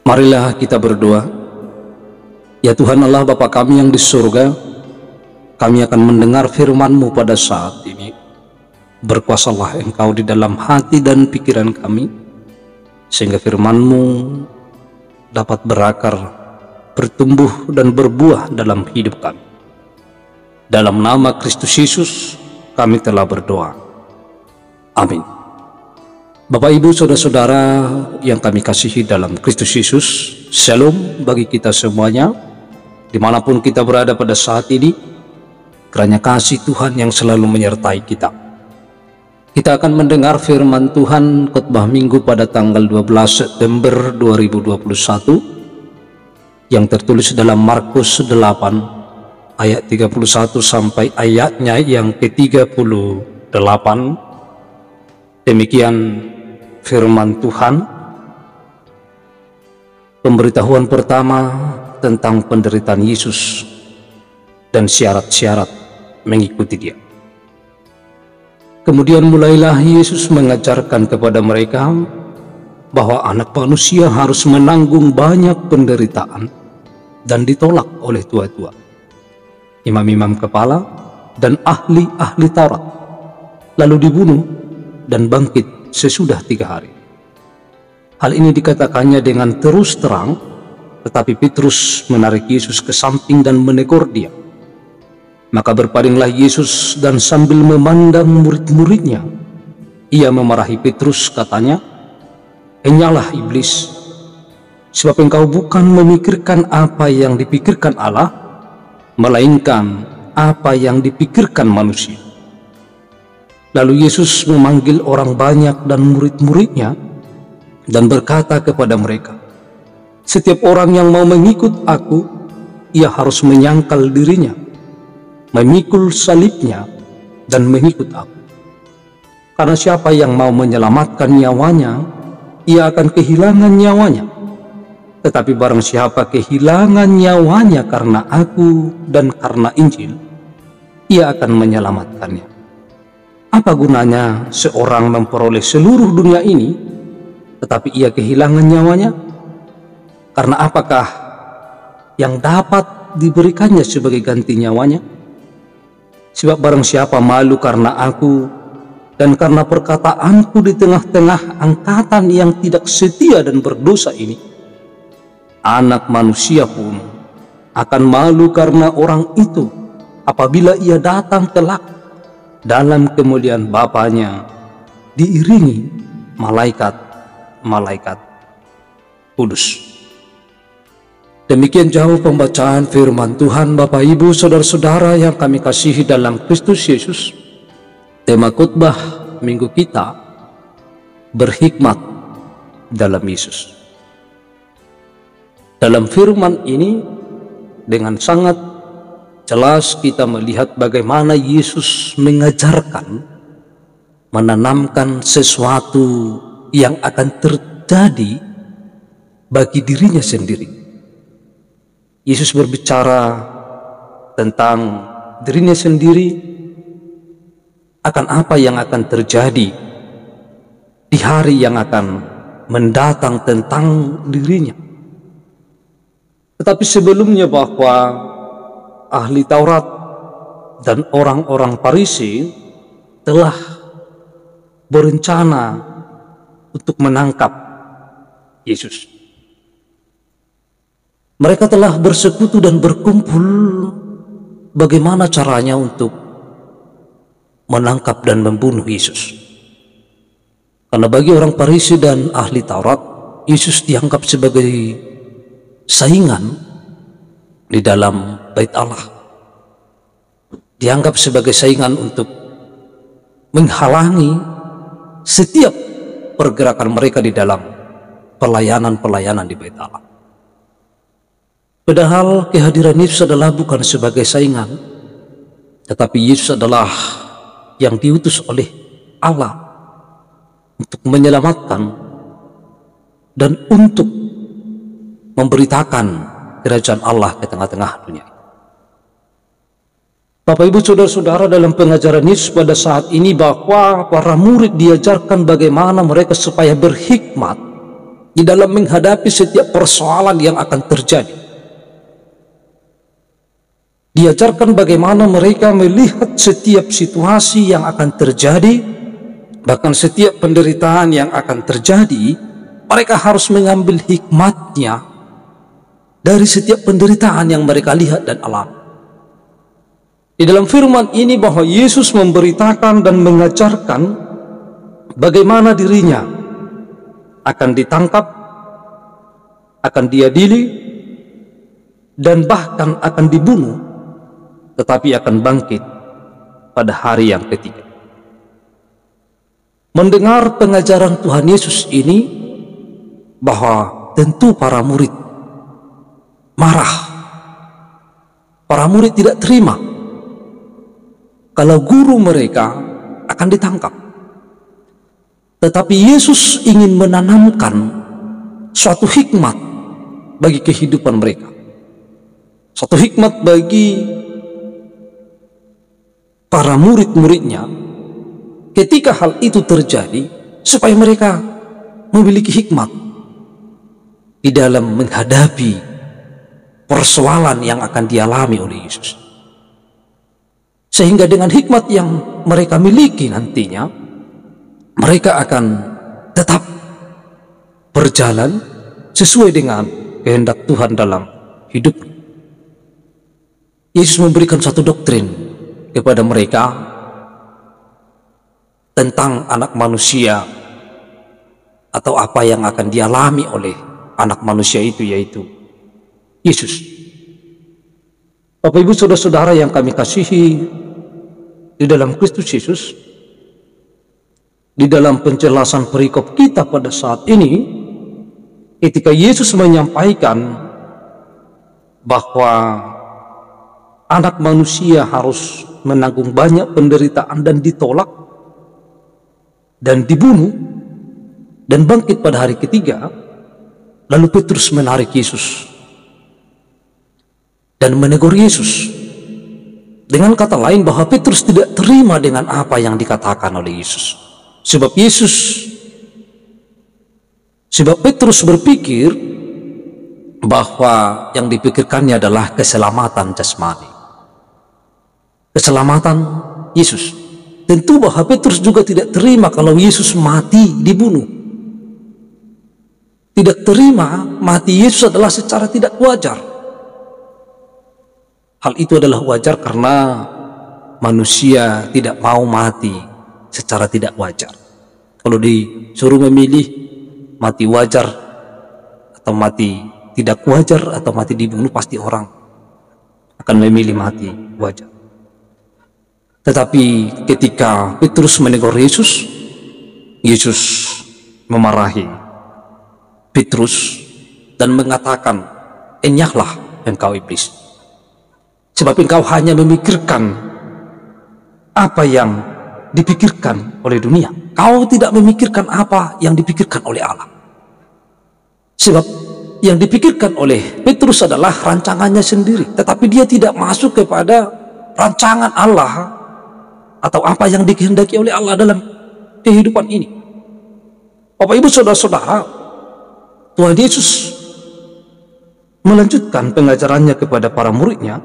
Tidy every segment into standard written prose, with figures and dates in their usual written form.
Marilah kita berdoa. Ya Tuhan Allah Bapa kami yang di surga, kami akan mendengar firman-Mu pada saat ini. Berkuasalah Engkau di dalam hati dan pikiran kami, sehingga firman-Mu dapat berakar, bertumbuh dan berbuah dalam hidup kami. Dalam nama Kristus Yesus kami telah berdoa. Amin. Bapak Ibu Saudara-saudara yang kami kasihi dalam Kristus Yesus, Shalom bagi kita semuanya, dimanapun kita berada pada saat ini. Kiranya kasih Tuhan yang selalu menyertai kita. Kita akan mendengar firman Tuhan khotbah minggu pada tanggal 12 September 2021 yang tertulis dalam Markus 8 ayat 31 sampai ayatnya yang ke-38. Demikian firman Tuhan. Pemberitahuan pertama tentang penderitaan Yesus dan syarat-syarat mengikuti Dia. Kemudian mulailah Yesus mengajarkan kepada mereka bahwa anak manusia harus menanggung banyak penderitaan dan ditolak oleh tua-tua, imam-imam kepala, dan ahli-ahli Taurat, lalu dibunuh dan bangkit sesudah 3 hari. Hal ini dikatakannya dengan terus terang, tetapi Petrus menarik Yesus ke samping dan menegur Dia. Maka berpalinglah Yesus dan sambil memandang murid-muridnya, Ia memarahi Petrus, katanya, "Henyalah iblis, sebab engkau bukan memikirkan apa yang dipikirkan Allah, melainkan apa yang dipikirkan manusia." Lalu Yesus memanggil orang banyak dan murid-muridnya dan berkata kepada mereka, "Setiap orang yang mau mengikut aku, ia harus menyangkal dirinya, memikul salibnya, dan mengikut aku. Karena siapa yang mau menyelamatkan nyawanya, ia akan kehilangan nyawanya. Tetapi barang siapa kehilangan nyawanya karena aku dan karena Injil, ia akan menyelamatkannya. Apa gunanya seorang memperoleh seluruh dunia ini, tetapi ia kehilangan nyawanya? Karena apakah yang dapat diberikannya sebagai ganti nyawanya? Sebab barang siapa malu karena aku dan karena perkataanku di tengah-tengah angkatan yang tidak setia dan berdosa ini, anak manusia pun akan malu karena orang itu apabila ia datang kelak dalam kemuliaan Bapanya diiringi malaikat-malaikat kudus." Demikian jauh pembacaan firman Tuhan. Bapak Ibu Saudara-saudara yang kami kasihi dalam Kristus Yesus, tema khotbah minggu kita, berhikmat dalam Yesus. Dalam firman ini dengan sangat jelas kita melihat bagaimana Yesus mengajarkan, menanamkan sesuatu yang akan terjadi bagi dirinya sendiri. Yesus berbicara tentang dirinya sendiri, akan apa yang akan terjadi di hari yang akan mendatang tentang dirinya. Tetapi sebelumnya bahwa ahli Taurat dan orang-orang Farisi telah berencana untuk menangkap Yesus. Mereka telah bersekutu dan berkumpul bagaimana caranya untuk menangkap dan membunuh Yesus. Karena bagi orang Farisi dan ahli Taurat, Yesus dianggap sebagai saingan di dalam bait Allah. Dianggap sebagai saingan untuk menghalangi setiap pergerakan mereka di dalam pelayanan-pelayanan di bait Allah. Padahal kehadiran Yesus adalah bukan sebagai saingan, tetapi Yesus adalah yang diutus oleh Allah untuk menyelamatkan dan untuk memberitakan kerajaan Allah ke tengah-tengah dunia. Bapak Ibu Saudara-saudara, dalam pengajaran Yesus pada saat ini bahwa para murid diajarkan bagaimana mereka supaya berhikmat di dalam menghadapi setiap persoalan yang akan terjadi. Diajarkan bagaimana mereka melihat setiap situasi yang akan terjadi, bahkan setiap penderitaan yang akan terjadi, mereka harus mengambil hikmatnya dari setiap penderitaan yang mereka lihat dan alami. Di dalam firman ini bahwa Yesus memberitakan dan mengajarkan bagaimana dirinya akan ditangkap, akan diadili, dan bahkan akan dibunuh, tetapi akan bangkit pada hari yang ketiga. Mendengar pengajaran Tuhan Yesus ini, bahwa tentu para murid marah. Para murid tidak terima kalau guru mereka akan ditangkap. Tetapi Yesus ingin menanamkan suatu hikmat bagi kehidupan mereka. Suatu hikmat bagi para murid-muridnya ketika hal itu terjadi, supaya mereka memiliki hikmat di dalam menghadapi persoalan yang akan dialami oleh Yesus. Sehingga dengan hikmat yang mereka miliki nantinya, mereka akan tetap berjalan sesuai dengan kehendak Tuhan dalam hidup. Yesus memberikan satu doktrin kepada mereka tentang anak manusia, atau apa yang akan dialami oleh anak manusia itu, yaitu Yesus. Bapak Ibu saudara-saudara yang kami kasihi di dalam Kristus Yesus, di dalam penjelasan perikop kita pada saat ini, ketika Yesus menyampaikan bahwa anak manusia harus menanggung banyak penderitaan dan ditolak dan dibunuh dan bangkit pada hari ketiga, lalu Petrus menarik Yesus dan menegur Yesus. Dengan kata lain, bahwa Petrus tidak terima dengan apa yang dikatakan oleh Yesus. Sebab Petrus berpikir bahwa yang dipikirkannya adalah keselamatan jasmani, keselamatan Yesus. Tentu bahwa Petrus juga tidak terima kalau Yesus mati, dibunuh. Tidak terima mati Yesus adalah secara tidak wajar. Hal itu adalah wajar karena manusia tidak mau mati secara tidak wajar. Kalau disuruh memilih mati wajar atau mati tidak wajar atau mati dibunuh, pasti orang akan memilih mati wajar. Tetapi ketika Petrus menegur Yesus, Yesus memarahi Petrus dan mengatakan, "Enyahlah engkau iblis. Sebab engkau hanya memikirkan apa yang dipikirkan oleh dunia. Kau tidak memikirkan apa yang dipikirkan oleh Allah." Sebab yang dipikirkan oleh Petrus adalah rancangannya sendiri, tetapi dia tidak masuk kepada rancangan Allah atau apa yang dikehendaki oleh Allah dalam kehidupan ini. Bapak Ibu saudara-saudara, Tuhan Yesus melanjutkan pengajarannya kepada para muridnya.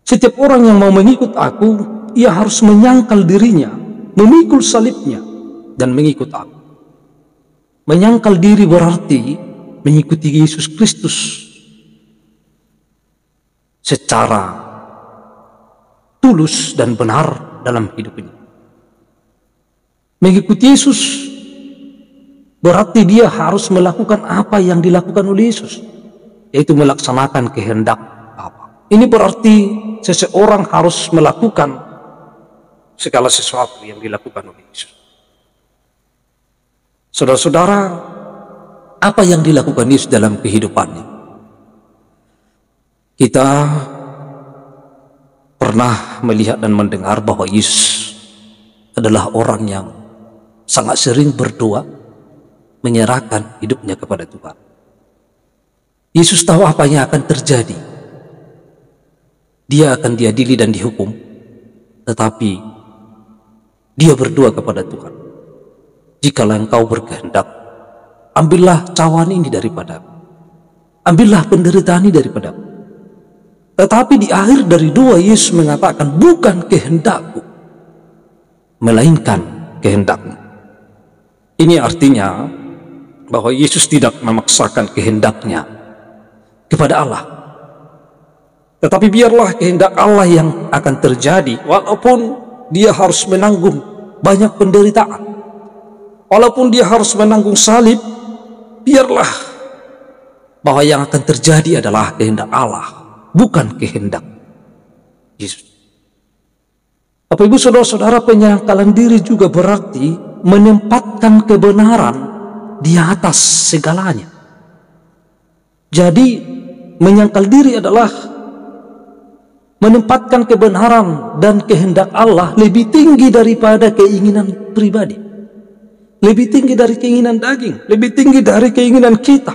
Setiap orang yang mau mengikut aku, ia harus menyangkal dirinya, memikul salibnya, dan mengikut aku. Menyangkal diri berarti mengikuti Yesus Kristus secara tulus dan benar dalam hidup ini. Mengikuti Yesus berarti dia harus melakukan apa yang dilakukan oleh Yesus, yaitu melaksanakan kehendak Bapa. Ini berarti seseorang harus melakukan segala sesuatu yang dilakukan oleh Yesus. Saudara-saudara, apa yang dilakukan Yesus dalam kehidupannya? Kita pernah melihat dan mendengar bahwa Yesus adalah orang yang sangat sering berdoa, menyerahkan hidupnya kepada Tuhan. Yesus tahu apa yang akan terjadi. Dia akan diadili dan dihukum, tetapi dia berdoa kepada Tuhan, "Jikalau engkau berkehendak, ambillah cawan ini daripadaku, ambillah penderitaan ini daripadaku. Tetapi di akhir dari doa Yesus mengatakan, bukan kehendakku, melainkan kehendakmu. Ini artinya bahwa Yesus tidak memaksakan kehendaknya kepada Allah, tetapi biarlah kehendak Allah yang akan terjadi, walaupun dia harus menanggung banyak penderitaan, walaupun dia harus menanggung salib. Biarlah bahwa yang akan terjadi adalah kehendak Allah, bukan kehendak Yesus. Bapak Ibu Saudara-saudara, penyangkalan diri juga berarti menempatkan kebenaran di atas segalanya. Jadi menyangkal diri adalah menempatkan kebenaran dan kehendak Allah lebih tinggi daripada keinginan pribadi, lebih tinggi dari keinginan daging, lebih tinggi dari keinginan kita.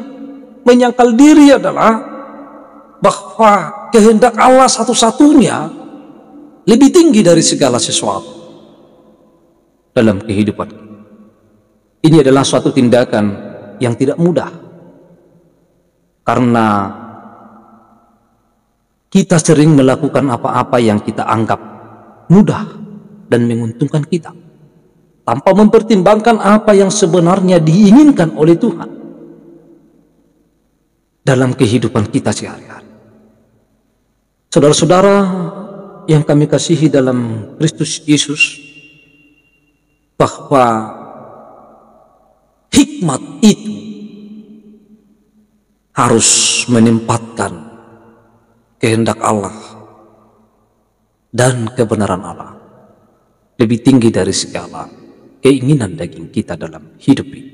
Menyangkal diri adalah bahwa kehendak Allah satu-satunya lebih tinggi dari segala sesuatu dalam kehidupan kita. Ini adalah suatu tindakan yang tidak mudah, karena kita sering melakukan apa-apa yang kita anggap mudah dan menguntungkan kita, tanpa mempertimbangkan apa yang sebenarnya diinginkan oleh Tuhan dalam kehidupan kita sehari-hari. Saudara-saudara yang kami kasihi dalam Kristus Yesus, bahwa hikmat itu harus menempatkan kehendak Allah dan kebenaran Allah lebih tinggi dari segala keinginan daging kita dalam hidup ini.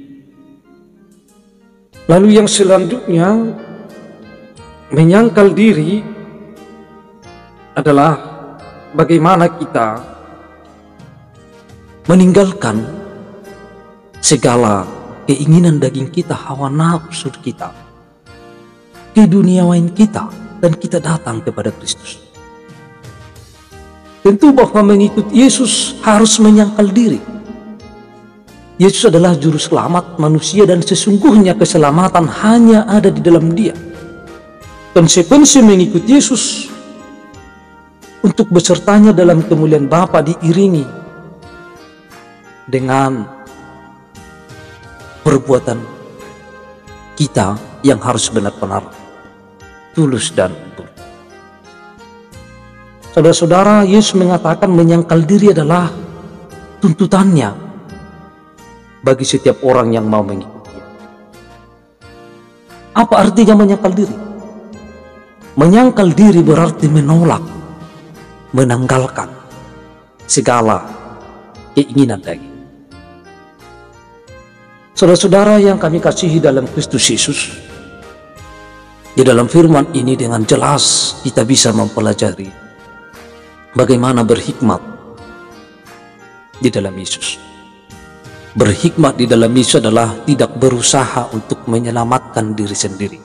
Lalu yang selanjutnya, menyangkal diri adalah bagaimana kita meninggalkan segala keinginan daging kita, hawa nafsu kita, keduniawian kita, dan kita datang kepada Kristus. Tentu bahwa mengikut Yesus harus menyangkal diri. Yesus adalah juru selamat manusia, dan sesungguhnya keselamatan hanya ada di dalam Dia. Konsekuensi mengikut Yesus untuk besertanya dalam kemuliaan Bapa diiringi dengan perbuatan kita yang harus benar-benar tulus dan betul. Saudara-saudara, Yesus mengatakan menyangkal diri adalah tuntutannya bagi setiap orang yang mau mengikutinya. Apa artinya menyangkal diri? Menyangkal diri berarti menolak, menanggalkan segala keinginan daging. Saudara-saudara yang kami kasihi dalam Kristus Yesus, di dalam firman ini dengan jelas kita bisa mempelajari bagaimana berhikmat di dalam Yesus. Berhikmat di dalam Yesus adalah tidak berusaha untuk menyelamatkan diri sendiri,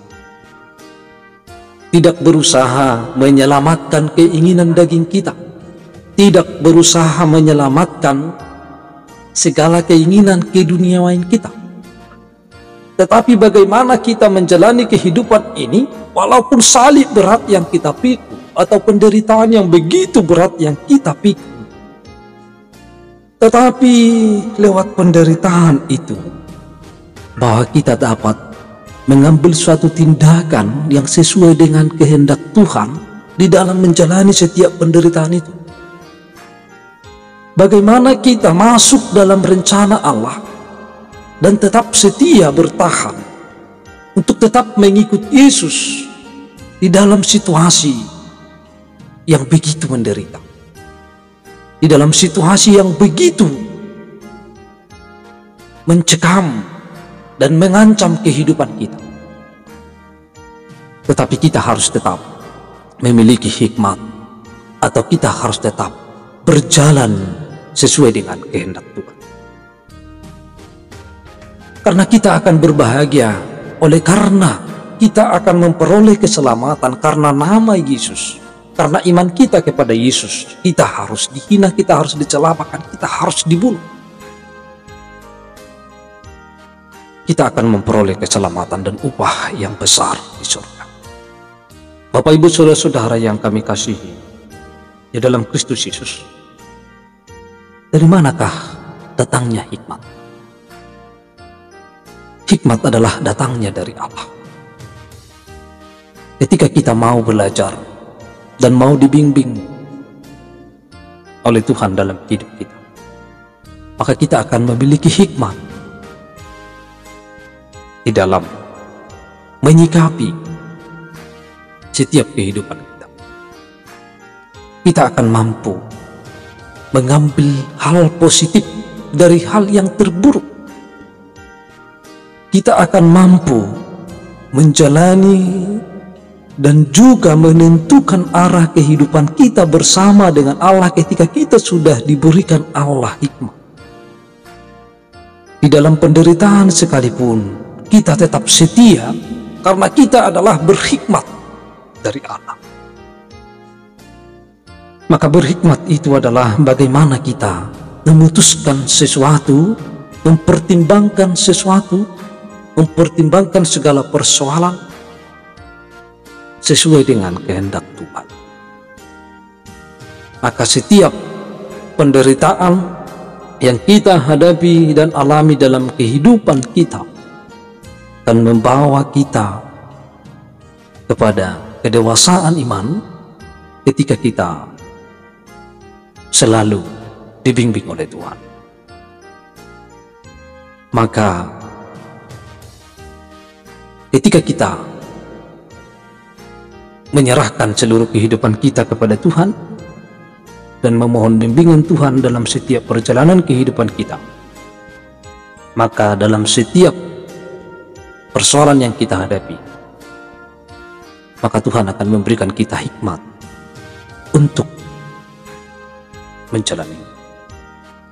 tidak berusaha menyelamatkan keinginan daging kita, tidak berusaha menyelamatkan segala keinginan keduniawian kita. Tetapi bagaimana kita menjalani kehidupan ini walaupun salib berat yang kita pikul, atau penderitaan yang begitu berat yang kita pikul. Tetapi lewat penderitaan itu, bahwa kita dapat mengambil suatu tindakan yang sesuai dengan kehendak Tuhan di dalam menjalani setiap penderitaan itu. Bagaimana kita masuk dalam rencana Allah dan tetap setia bertahan untuk tetap mengikut Yesus di dalam situasi yang begitu menderita, di dalam situasi yang begitu mencekam dan mengancam kehidupan kita. Tetapi kita harus tetap memiliki hikmat, atau kita harus tetap berjalan sesuai dengan kehendak Tuhan. Karena kita akan berbahagia oleh karena kita akan memperoleh keselamatan karena nama Yesus. Karena iman kita kepada Yesus, kita harus dihina, kita harus dicelakakan, kita harus dibunuh. kita akan memperoleh keselamatan dan upah yang besar di surga. Bapak Ibu Saudara-saudara yang kami kasihi di dalam Kristus Yesus, dari manakah datangnya hikmat? Hikmat adalah datangnya dari Allah. Ketika kita mau belajar dan mau dibimbing oleh Tuhan dalam hidup kita, maka kita akan memiliki hikmat di dalam menyikapi setiap kehidupan kita. Kita akan mampu mengambil hal positif dari hal yang terburuk. Kita akan mampu menjalani dan juga menentukan arah kehidupan kita bersama dengan Allah ketika kita sudah diberikan Allah hikmat. Di dalam penderitaan sekalipun, kita tetap setia karena kita adalah berhikmat dari Allah. Maka berhikmat itu adalah bagaimana kita memutuskan sesuatu, mempertimbangkan sesuatu, mempertimbangkan segala persoalan sesuai dengan kehendak Tuhan. Maka setiap penderitaan yang kita hadapi dan alami dalam kehidupan kita akan membawa kita kepada kedewasaan iman ketika kita selalu dibimbing oleh Tuhan. Maka ketika kita menyerahkan seluruh kehidupan kita kepada Tuhan dan memohon bimbingan Tuhan dalam setiap perjalanan kehidupan kita, maka dalam setiap persoalan yang kita hadapi, maka Tuhan akan memberikan kita hikmat untuk menjalani,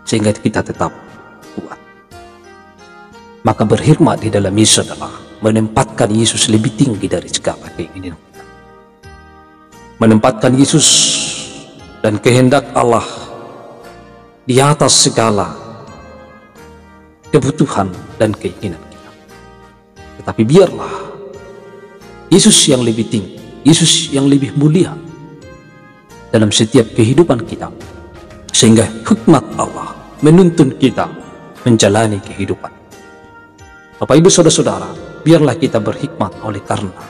sehingga kita tetap kuat. Maka berhikmat di dalam Yesus adalah menempatkan Yesus lebih tinggi dari segala keinginan kita, menempatkan Yesus dan kehendak Allah di atas segala kebutuhan dan keinginan kita. Tetapi biarlah Yesus yang lebih tinggi, Yesus yang lebih mulia dalam setiap kehidupan kita, sehingga hikmat Allah menuntun kita menjalani kehidupan. Bapak Ibu Saudara-saudara, biarlah kita berhikmat oleh karena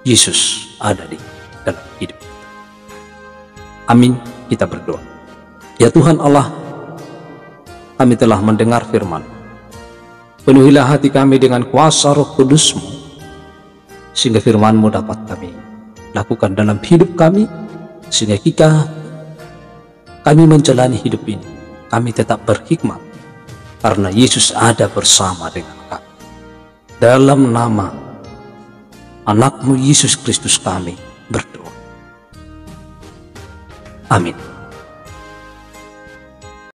Yesus ada di dalam hidup kita. Amin. Kita berdoa. Ya Tuhan Allah, kami telah mendengar firman. Penuhilah hati kami dengan kuasa Roh Kudus-Mu, sehingga firman-Mu dapat kami lakukan dalam hidup kami, sehingga jika kami menjalani hidup ini, kami tetap berhikmat karena Yesus ada bersama dengan kami. Dalam nama Anak-Mu Yesus Kristus kami berdoa. Amin.